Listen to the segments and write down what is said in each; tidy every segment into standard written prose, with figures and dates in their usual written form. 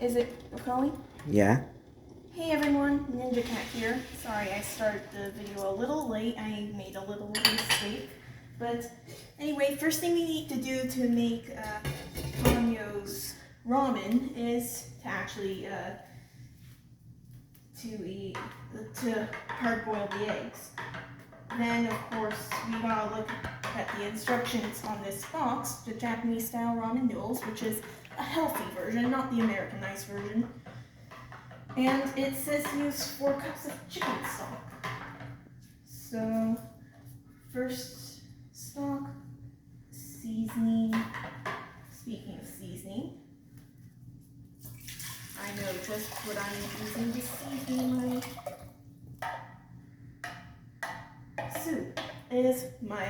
Is it recalling? Yeah. Hey everyone, Ninja Cat here. Sorry I started the video a little late. I made a little mistake. But anyway, first thing we need to do to make Ponyo's ramen is to actually to hard boil the eggs. Then of course we gotta look at the instructions on this box, the Japanese style ramen noodles, which is a healthy version, not the Americanized version. And it says use 4 cups of chicken stock. So first stock, seasoning. Speaking of seasoning, I know just what I'm using to season my soup. Is my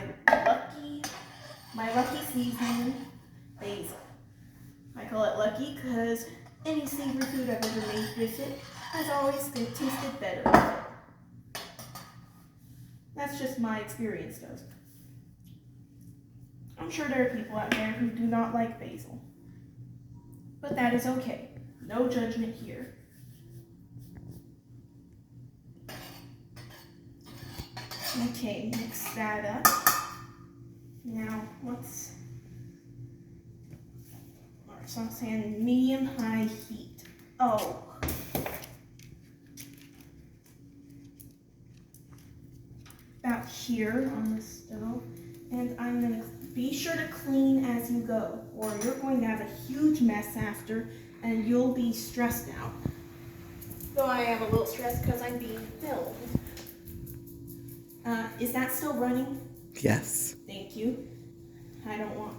lucky seasoning basil. I call it lucky because any savory food I've ever made with it has always tasted better with it. That's just my experience, though. I'm sure there are people out there who do not like basil, but that is okay. No judgment here. Okay, mix that up. Now, so I'm saying medium-high heat. Oh. About here on the stove. And I'm going to be sure to clean as you go, or you're going to have a huge mess after, and you'll be stressed out. Though I am a little stressed because I'm being filmed. Is that still running? Yes. Thank you. I don't want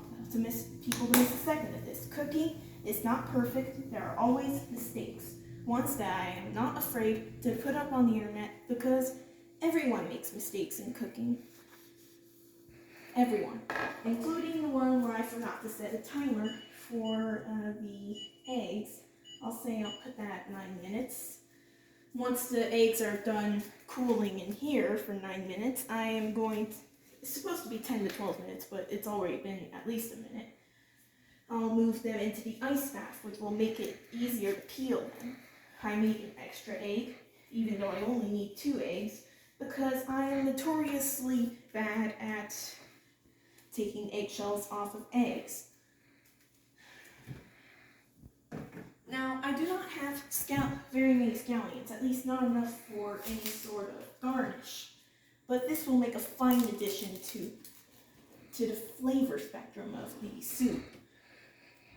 people to miss a second of this. Cooking is not perfect. There are always mistakes. Ones that I am not afraid to put up on the internet because everyone makes mistakes in cooking. Everyone. Including the one where I forgot to set a timer for the eggs. I'll put that at 9 minutes. Once the eggs are done cooling in here for 9 minutes, it's supposed to be 10 to 12 minutes, but it's already been at least a minute. I'll move them into the ice bath, which will make it easier to peel them. I made an extra egg, even though I only need 2 eggs, because I am notoriously bad at taking eggshells off of eggs. Now, I do not have very many scallions, at least not enough for any sort of garnish. But this will make a fine addition to the flavor spectrum of the soup.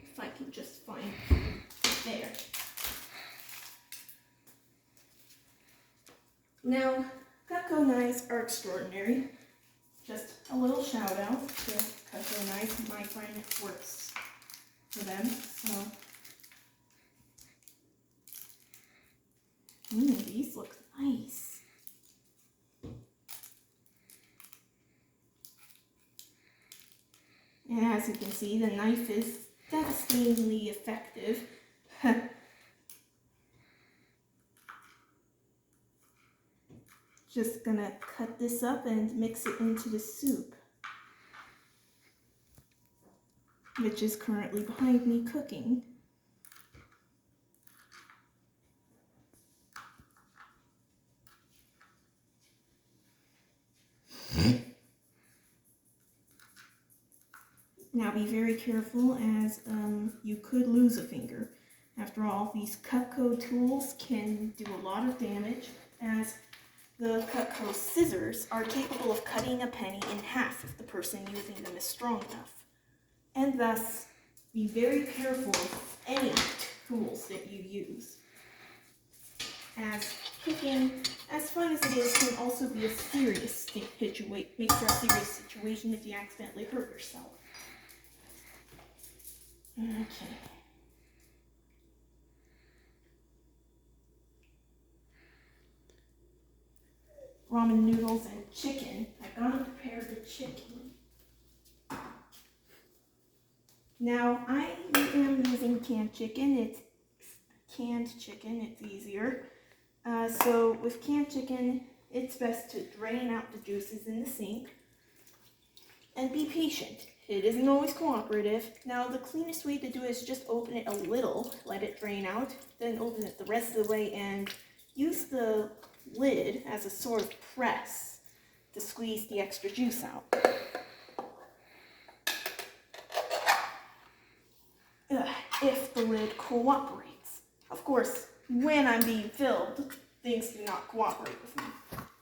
If I can just find it there. Now, Cutco knives are extraordinary. Just a little shout out to Cutco knives. My friend works for them, so. These look nice. And as you can see, the knife is devastatingly effective. Just gonna cut this up and mix it into the soup, which is currently behind me cooking. Now be very careful, as you could lose a finger. After all, these Cutco tools can do a lot of damage, as the Cutco scissors are capable of cutting a penny in half if the person using them is strong enough. And thus, be very careful of any tools that you use, as cooking, as fun as it is, can also be a serious situation if you accidentally hurt yourself. Okay. Ramen noodles and chicken. I gotta prepare the chicken. Now, I am using canned chicken. It's easier. So with canned chicken, it's best to drain out the juices in the sink and be patient. it isn't always cooperative. Now the cleanest way to do it is just open it a little, let it drain out, then open it the rest of the way and use the lid as a sort of press to squeeze the extra juice out. If the lid cooperates. Of course, when I'm being filled, things do not cooperate with me.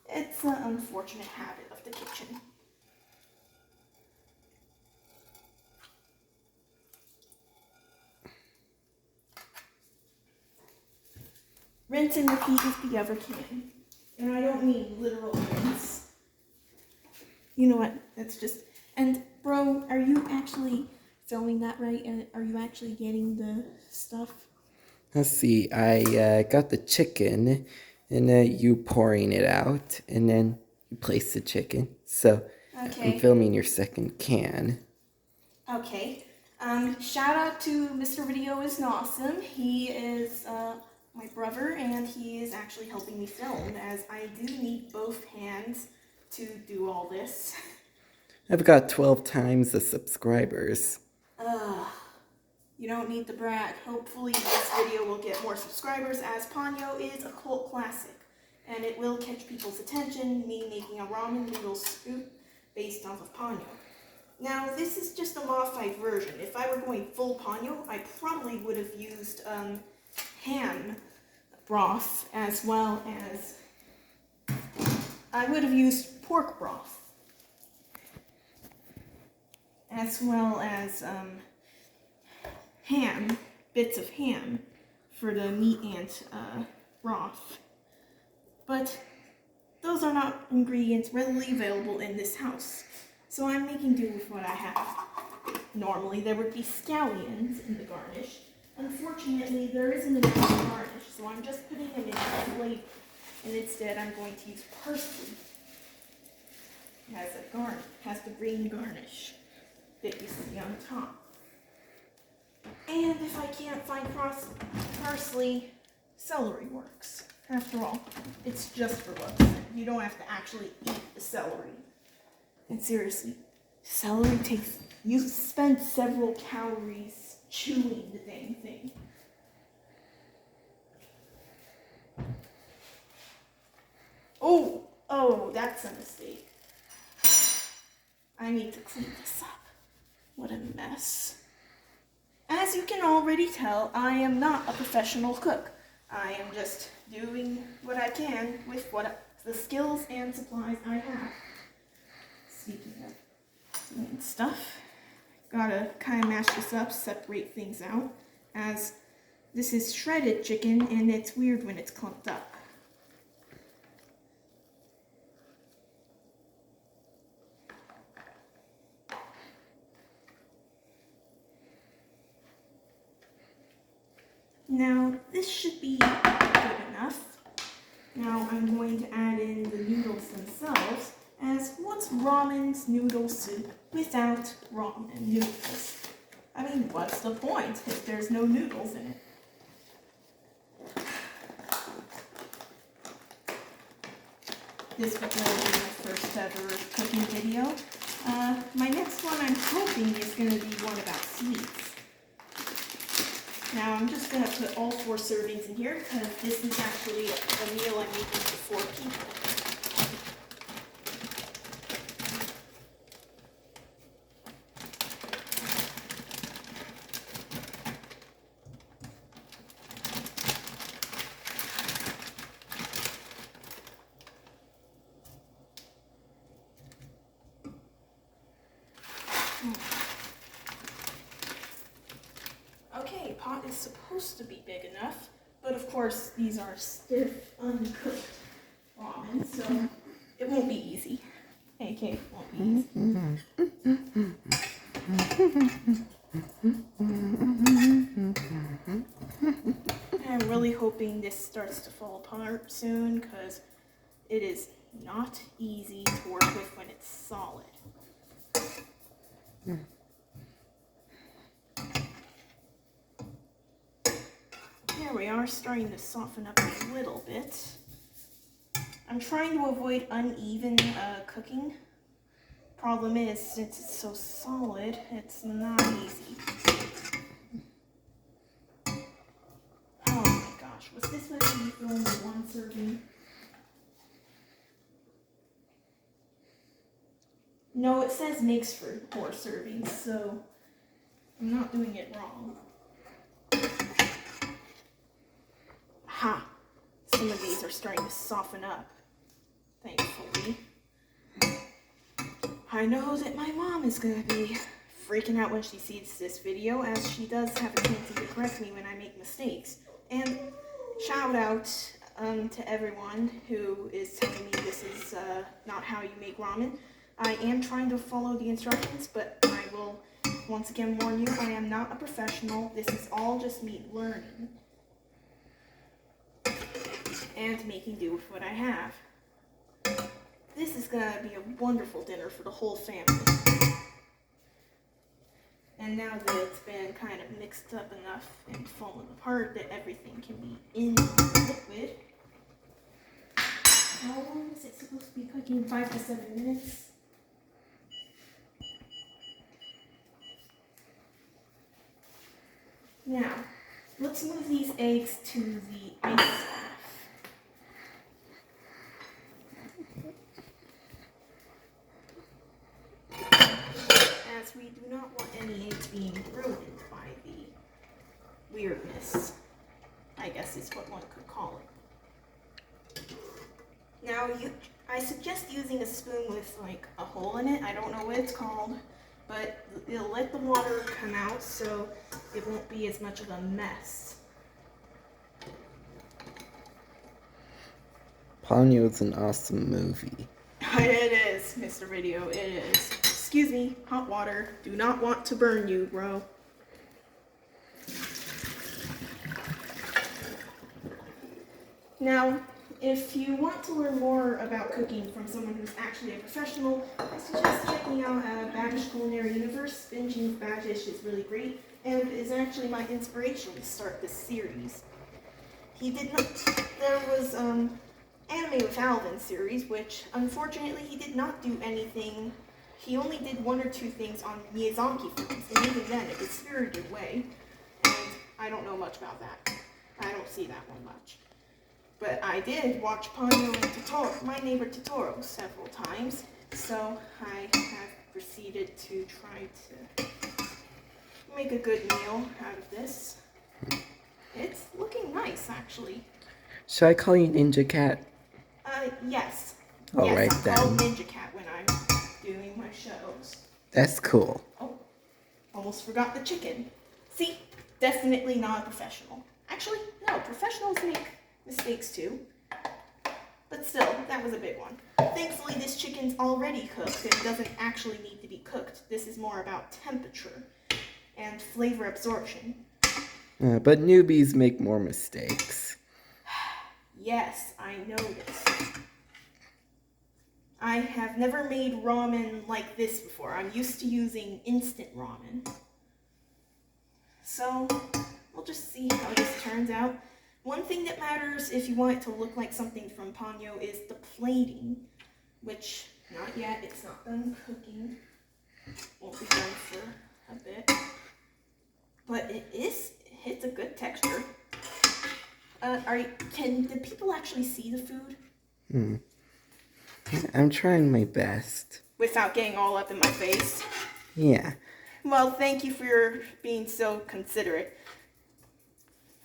It's an unfortunate habit of the kitchen. Rinse and repeat if you ever can. And I don't mean literal rinse. You know what? That's just... And, bro, are you actually filming that right? And are you actually getting the stuff? Let's see. I got the chicken, and you pouring it out, and then you place the chicken. So Okay. I'm filming your second can. Okay. Shout out to Mr. Video is Awesome. He is my brother, and he is actually helping me film, as I do need both hands to do all this. I've got 12 times the subscribers. You don't need to brag. Hopefully this video will get more subscribers, as Ponyo is a cult classic, and it will catch people's attention, me making a ramen noodle soup based off of Ponyo. Now, this is just a modified version. If I were going full Ponyo, I probably would have used ham broth, as well as I would have used pork broth, as well as ham, bits of ham for the meat and broth. But those are not ingredients readily available in this house, so I'm making do with what I have. Normally there would be scallions in the garnish. Unfortunately, there isn't enough garnish, so I'm just putting them in flavor, and instead I'm going to use parsley as a garnish, as the green garnish that you see on top. And if I can't find parsley, celery works. After all, it's just for looks. You don't have to actually eat the celery. And seriously, celery takes... You spend several calories chewing the dang thing. Oh, that's a mistake. I need to clean this up. What a mess. As you can already tell, I am not a professional cook. I am just doing what I can with the skills and supplies I have. Speaking of doing stuff, gotta kind of mash this up, separate things out, as this is shredded chicken and it's weird when it's clumped up. Now, this should be good enough. Now I'm going to add in the noodles themselves, as what's ramen's noodle soup without ramen noodles? I mean, what's the point if there's no noodles in it? This will be my first ever cooking video. My next one I'm hoping is going to be one about sweets. Now I'm just going to put all 4 servings in here, because this is actually a meal I'm making for 4 people. Okay, pot is supposed to be big enough, but of course these are stiff, uncooked ramen, so it won't be easy. Okay, it won't be easy. I'm really hoping this starts to fall apart soon, because it is not easy to work with when it's solid. There we are, starting to soften up a little bit. I'm trying to avoid uneven cooking Problem is, since it's so solid, it's not easy. Oh my gosh, was this supposed to be only one serving? No, it says makes for 4 servings, so I'm not doing it wrong. Ha! Some of these are starting to soften up, thankfully. I know that my mom is going to be freaking out when she sees this video, as she does have a tendency to correct me when I make mistakes. And shout out to everyone who is telling me this is not how you make ramen. I am trying to follow the instructions, but I will once again warn you, I am not a professional. This is all just me learning and making do with what I have. This is gonna be a wonderful dinner for the whole family. And now that it's been kind of mixed up enough and fallen apart that everything can be in the liquid. How long is it supposed to be cooking? 5 to 7 minutes? Now, let's move these eggs to the ice bath. As we do not want any eggs being ruined by the weirdness, I guess is what one could call it. Now, I suggest using a spoon with like a hole in it. I don't know what it's called, but it'll let the water come out so it won't be as much of a mess. Ponyo is an awesome movie. It is, Mr. Video, it is. Excuse me, hot water. Do not want to burn you, bro. Now, if you want to learn more about cooking from someone who's actually a professional, I suggest checking out Babish Culinary Universe. Binging Babish is really great and is actually my inspiration to start this series. There was Anime with Alvin series, which unfortunately he did not do anything. He only did 1 or 2 things on Miyazaki films, and even then it was Spirited Away, and I don't know much about that. I don't see that one much. But I did watch Ponyo and Totoro, My Neighbor Totoro, several times, so I have proceeded to try to make a good meal out of this. It's looking nice, actually. Should I call you Ninja Cat? Yes. All yes, right, I'm then. called Ninja Cat when I'm doing my shows. That's cool. Oh, almost forgot the chicken. See, definitely not a professional. Actually, no, professionals make mistakes too. But still, that was a big one. Thankfully, this chicken's already cooked. It doesn't actually need to be cooked. This is more about temperature and flavor absorption. But newbies make more mistakes. Yes, I noticed. I have never made ramen like this before. I'm used to using instant ramen. So, we'll just see how this turns out. One thing that matters if you want it to look like something from Ponyo is the plating, which, not yet, it's not done cooking. Won't be done for a bit. But it's a good texture. Do people actually see the food? I'm trying my best. Without getting all up in my face? Yeah. Well, thank you for being so considerate.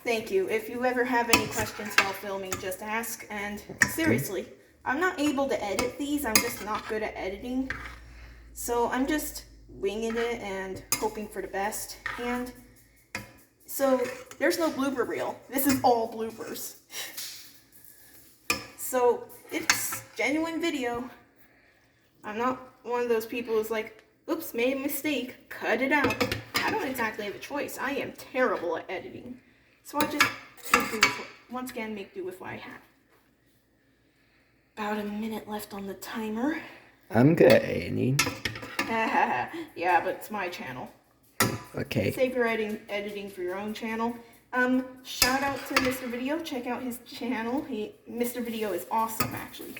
Thank you. If you ever have any questions while filming, just ask. And seriously, I'm not able to edit these. I'm just not good at editing. So I'm just winging it and hoping for the best. And so there's no blooper reel. This is all bloopers. So it's genuine video. I'm not one of those people who's like, oops, made a mistake, cut it out. I don't exactly have a choice. I am terrible at editing. So I just once again make do with what I have. About a minute left on the timer. I'm good at editing. Yeah, but it's my channel. Okay. Save your editing for your own channel. Shout out to Mr. Video. Check out his channel. Mr. Video is awesome, actually.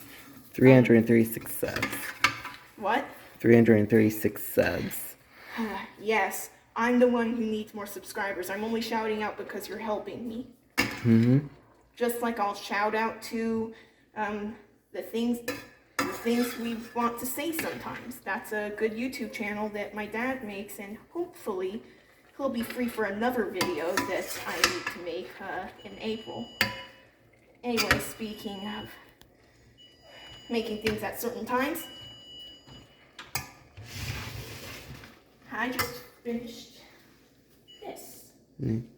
336 subs. What? 336 subs. Yes, I'm the one who needs more subscribers. I'm only shouting out because you're helping me. Just like I'll shout out to the things we want to say sometimes. That's a good YouTube channel that my dad makes, and hopefully he'll be free for another video that I need to make in April. Anyway, speaking of making things at certain times, I just finished this. And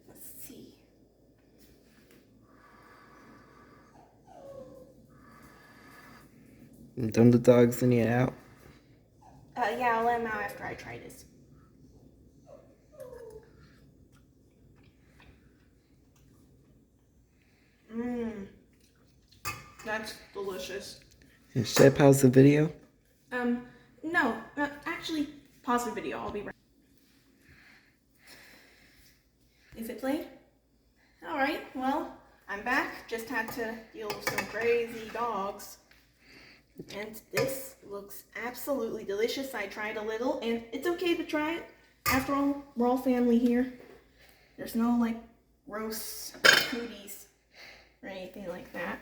let's see. Don't the dogs need it out? Yeah, I'll let them out after I try this. That's delicious. Should I pause the video? No, actually, pause the video. I'll be right. Is it played? Alright, well, I'm back. Just had to deal with some crazy dogs. And this looks absolutely delicious. I tried a little, and it's okay to try it. After all, we're all family here. There's no, like, gross cooties or anything like that.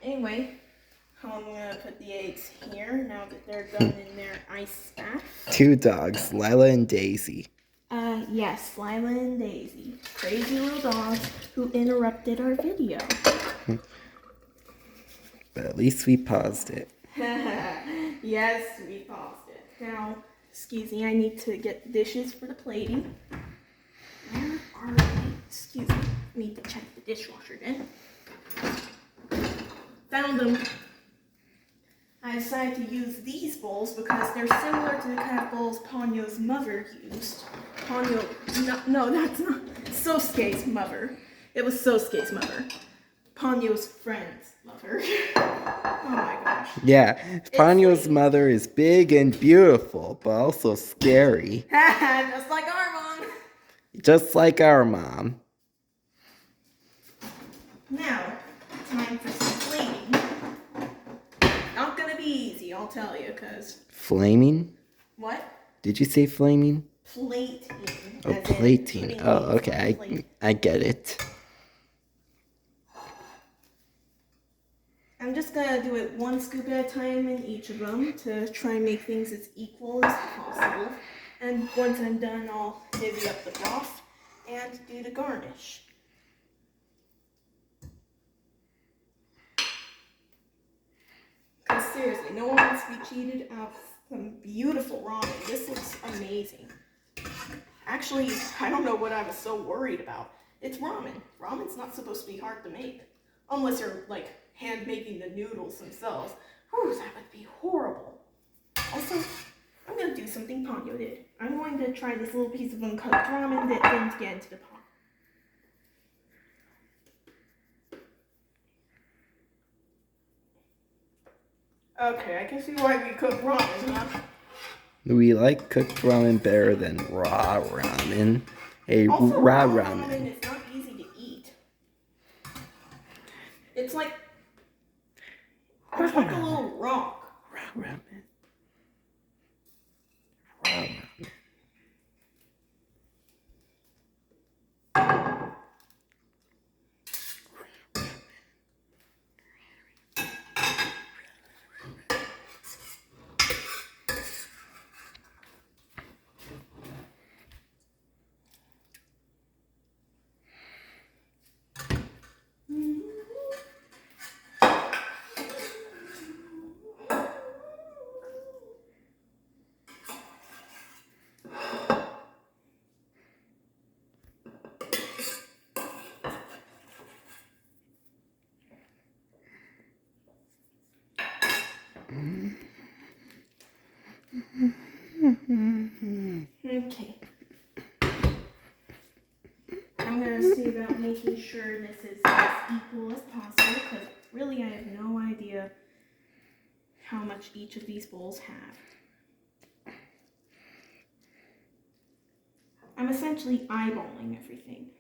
Anyway, I'm gonna put the eggs here now that they're done in their ice bath. 2 dogs, Lila and Daisy. Yes, Lila and Daisy. Crazy little dogs who interrupted our video. But at least we paused it. Yes, we paused it. Now, excuse me, I need to get dishes for the plating. Where are they? Excuse me, I need to check the dishwasher then. Found them. I decided to use these bowls because they're similar to the kind of bowls Ponyo's mother used. Ponyo, no, that's not Sosuke's mother. It was Sosuke's mother. Ponyo's friend's mother. Oh my gosh. Yeah, Ponyo's mother is big and beautiful, but also scary. Just like our mom. Just like our mom. Now, time for some plating. Not gonna be easy, I'll tell you, cause... Flaming? What? Did you say flaming? Plating. Oh, plating. Oh, okay, I get it. I'm just gonna do it one scoop at a time in each of them to try and make things as equal as possible. And once I'm done, I'll divvy up the broth and do the garnish. Because seriously, no one wants to be cheated out of some beautiful ramen. This looks amazing. Actually, I don't know what I was so worried about. It's ramen. Ramen's not supposed to be hard to make. Unless you're, like, hand making the noodles themselves. Whew, that would be horrible. Also, I'm going to do something Ponyo did. I'm going to try this little piece of uncooked ramen that didn't get into the pot. Okay, I can see why we cook ramen, huh? We like cooked ramen better than raw ramen. Also, raw ramen ramen. is not easy to eat. It's like a little rock. Raw ramen. Raw ramen. Okay. I'm going to see about making sure this is as equal as possible because really I have no idea how much each of these bowls have. I'm essentially eyeballing everything.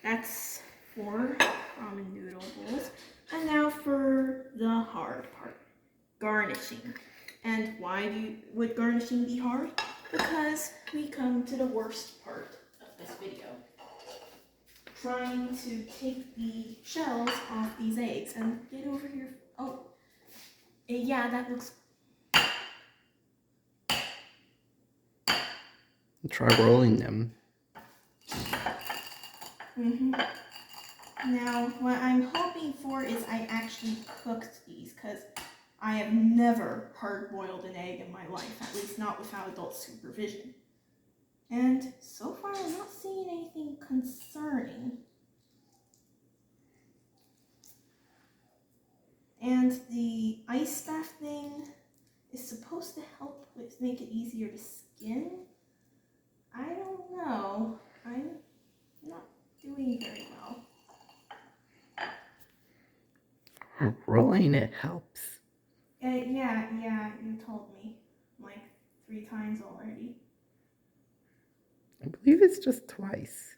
That's 4 ramen noodle bowls. And now for the hard part, garnishing. And why would garnishing be hard? Because we come to the worst part of this video. Trying to take the shells off these eggs and get over here. Oh, yeah, that looks. Try rolling them. Now, what I'm hoping for is I actually cooked these, because I have never hard-boiled an egg in my life, at least not without adult supervision. And so far, I'm not seeing anything concerning. And the ice bath thing is supposed to help with make it easier to skin. I don't know. I'm not doing very well. Rolling it helps. Yeah, you told me like 3 times already. I believe it's just twice.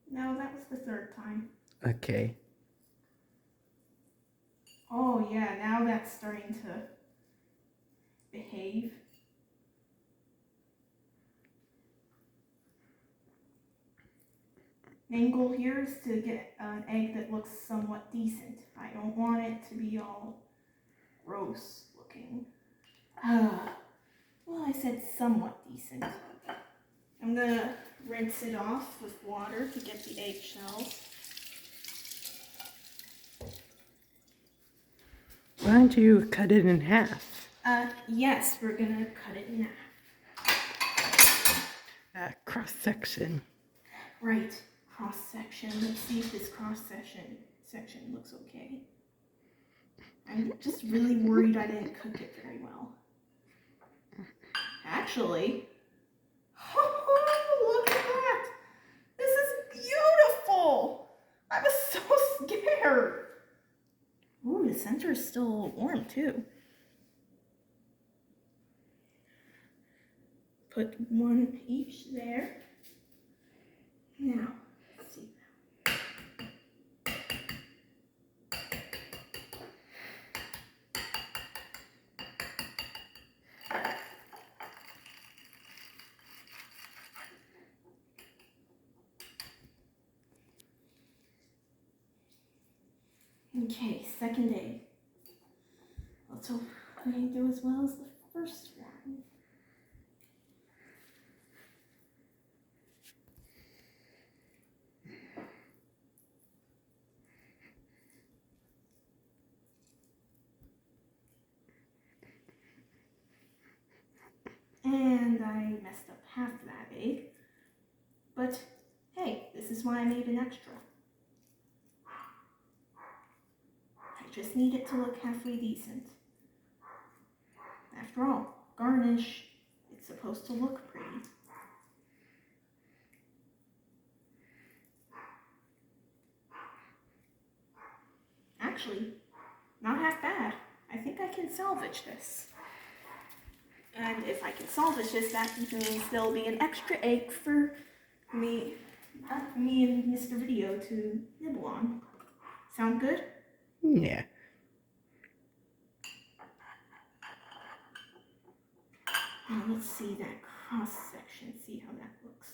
No, that was the 3rd time. Okay. Oh yeah, now that's starting to behave. Main goal here is to get an egg that looks somewhat decent. I don't want it to be all gross looking. Well, I said somewhat decent. I'm gonna rinse it off with water to get the eggshells. Why don't you cut it in half? Yes, we're gonna cut it in half. Cross section. Right, cross section. Let's see if this cross section looks okay. I'm just really worried I didn't cook it very well. Actually, look at that! This is beautiful! I was so scared. Ooh, the center is still warm too. Put 1 each there. Now, let's see. Okay, 2nd egg. Let's hope I do as well as the first one. And I messed up half that egg. But hey, this is why I made an extra. I just need it to look halfway decent. After all, garnish, it's supposed to look pretty. Actually, not half bad. I think I can salvage this. And if I can salvage this, that means there'll be an extra egg for me and Mr. Video to nibble on. Sound good? Yeah. Now let's see that cross section, see how that looks.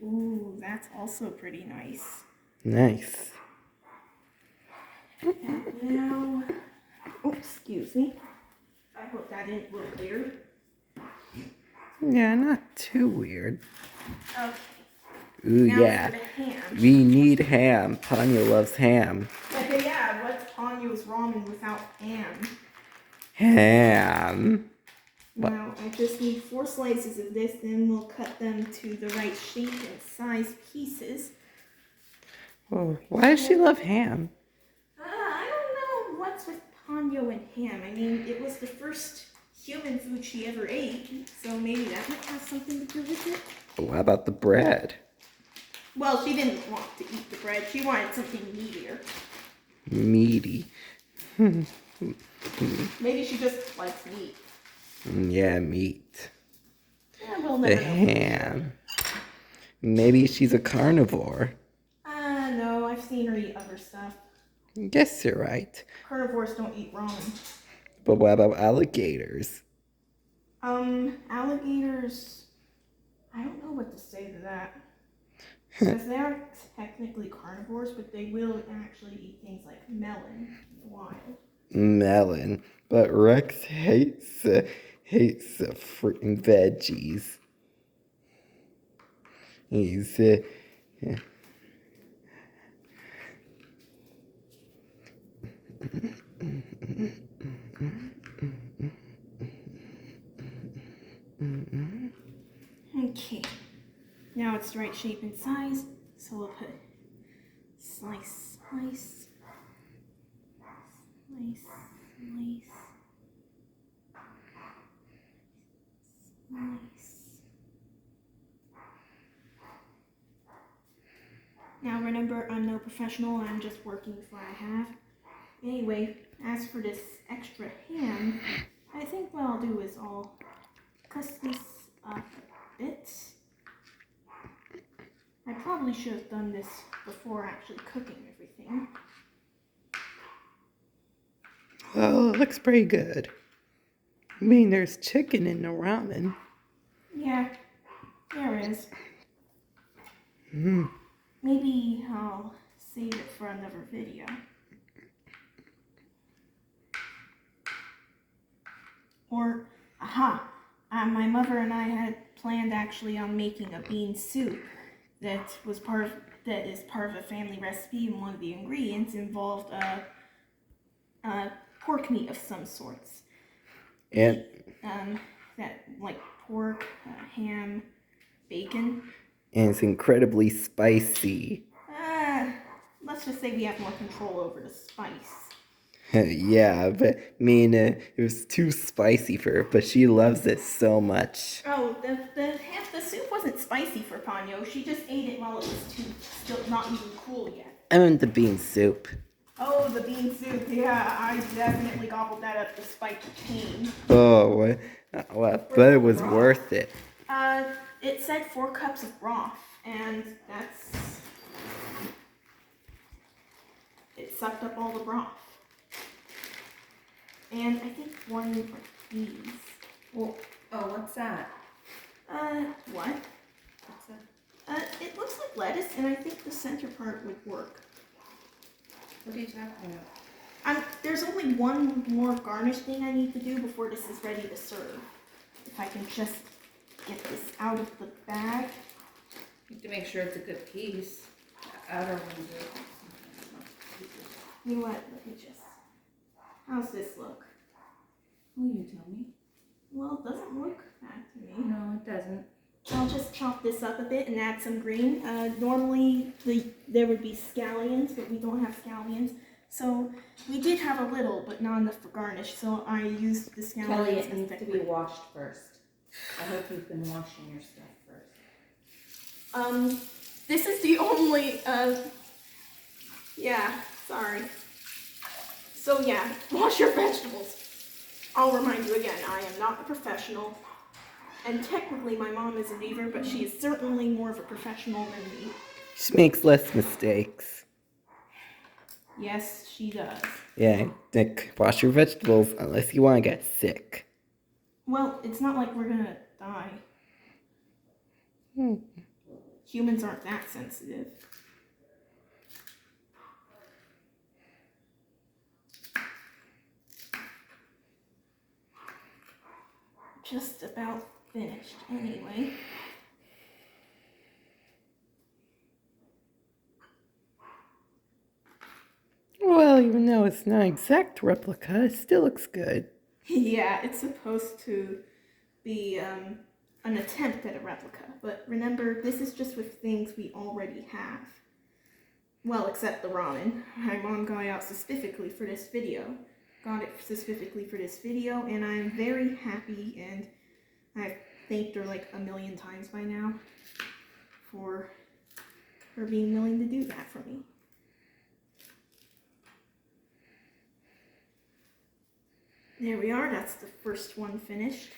Ooh, that's also pretty nice. Nice. And now, oh, excuse me. I hope that didn't look weird. Yeah, not too weird. Okay. Ooh, Now yeah. for the ham. We need ham. Ponyo loves ham. Okay, yeah, what's Ponyo's ramen without ham? Ham. What? Now, I just need 4 slices of this, then we'll cut them to the right shape and size pieces. Oh, why does she love ham? I don't know what's with Ponyo and ham. I mean, it was the first human food she ever ate, so maybe that might have something to do with it. But what about the bread? Well, she didn't want to eat the bread. She wanted something meatier. Meaty. Maybe she just likes meat. Yeah, meat. Yeah, we'll The never know. ham. Maybe she's a carnivore. seen her eat other stuff. Guess you're right. Carnivores don't eat ramen. But what about alligators? Alligators, I don't know what to say to that. Because they aren't technically carnivores, but they will actually eat things like melon in the wild. Melon. But Rex hates fruit and veggies. He's Okay, now it's the right shape and size, so we'll put slice, slice, slice, slice, slice. Now remember, I'm no professional, I'm just working with what I have. Anyway, as for this extra ham, I think what I'll do is I'll cut this up a bit. I probably should have done this before actually cooking everything. well, it looks pretty good. I mean, there's chicken in the ramen. Yeah, there is. Mm. Maybe I'll save it for another video. Or, my mother and I had planned actually on making a bean soup that is part of a family recipe, and one of the ingredients involved pork meat of some sorts. And That like pork, ham, bacon. and it's incredibly spicy. Let's just say we have more control over the spice. Yeah, but I mean, it was too spicy for her, but she loves it so much. Oh, the soup wasn't spicy for Ponyo. She just ate it while it was still not even cool yet. I meant the bean soup. Oh, the bean soup. Yeah, I definitely gobbled that up despite the pain. Oh, well, but it was worth it. It said 4 cups of broth, and it sucked up all the broth. And I think one of these. Well, oh, what's that? What? What's that? It looks like lettuce, and I think the center part would work. What are you talking about? There's only one more garnish thing I need to do before this is ready to serve. If I can just get this out of the bag. You have to make sure it's a good piece. The outer ones are... You know what? Let me just... How's this look? Oh, you tell me. Well, it doesn't look bad to me. No, it doesn't. I'll just chop this up a bit and add some green. Normally there would be scallions, but we don't have scallions. So we did have a little, but not enough for garnish. So I used the scallions. Kelly, it needs to be washed first. I hope you've been washing your stuff first. This is the only, yeah, sorry. So yeah, wash your vegetables. I'll remind you again, I am not a professional. And technically my mom isn't either, but she is certainly more of a professional than me. She makes less mistakes. Yes, she does. Yeah, wash your vegetables unless you want to get sick. Well, it's not like we're gonna die. Humans aren't that sensitive. Just about finished anyway. Well, even though it's not an exact replica, it still looks good. Yeah, it's supposed to be an attempt at a replica, but remember, this is just with things we already have. Well, except the ramen. My mom got it out specifically for this video. And I'm very happy, and I've thanked her like a million times by now for her being willing to do that for me. There we are, that's the first one finished.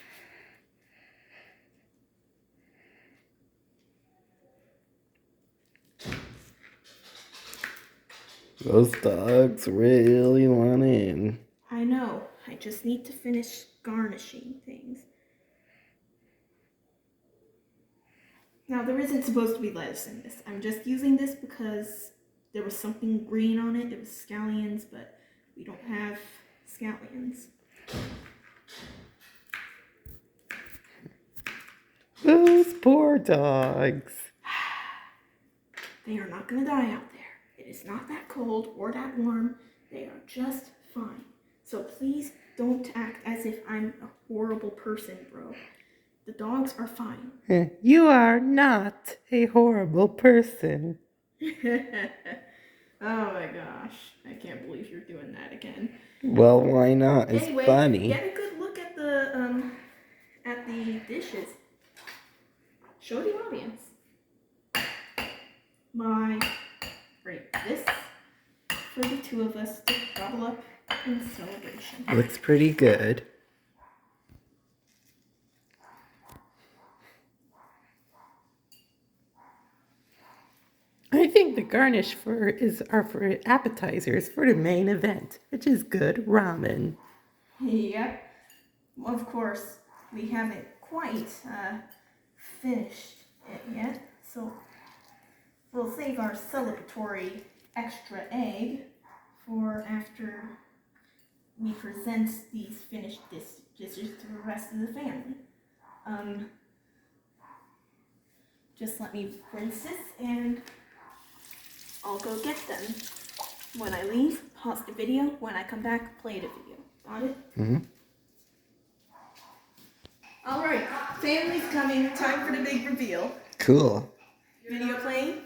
Those dogs really want in. I know. I just need to finish garnishing things. Now, there isn't supposed to be lettuce in this. I'm just using this because there was something green on it. It was scallions, but we don't have scallions. Those poor dogs. They are not going to die out there. It is not that cold or that warm. They are just fine. So please don't act as if I'm a horrible person, bro. The dogs are fine. You are not a horrible person. Oh my gosh. I can't believe you're doing that again. Well, why not? It's Anyway, funny. get a good look at the dishes. Show the audience. This for the two of us to gobble up in celebration. Looks pretty good. I think the garnish are for appetizers for the main event, which is good ramen. Yep. Of course, we haven't quite finished it yet, so we'll save our celebratory extra egg for after we present these finished dishes to the rest of the family. Just let me rinse this and I'll go get them. When I leave, pause the video. When I come back, play the video. Got it? Mm-hmm. Alright, family's coming. Time for the big reveal. Cool. Video playing?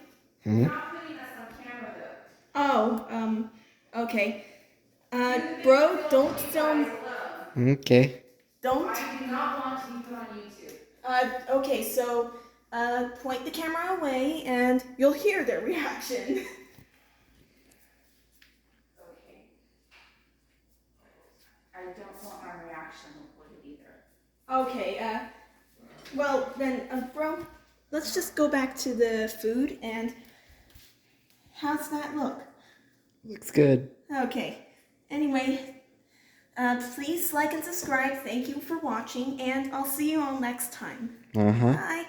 Mm-hmm. Not putting us on camera though. Oh, okay. Bro, don't film. Okay. Don't. I do not want to be put on YouTube. Okay, so, point the camera away and you'll hear their reaction. Okay. I don't want my reaction recorded either. Okay, well then, bro, let's just go back to the food and how's that look? Looks good. Okay, anyway, please like and subscribe. Thank you for watching and I'll see you all next time. Uh-huh. Bye.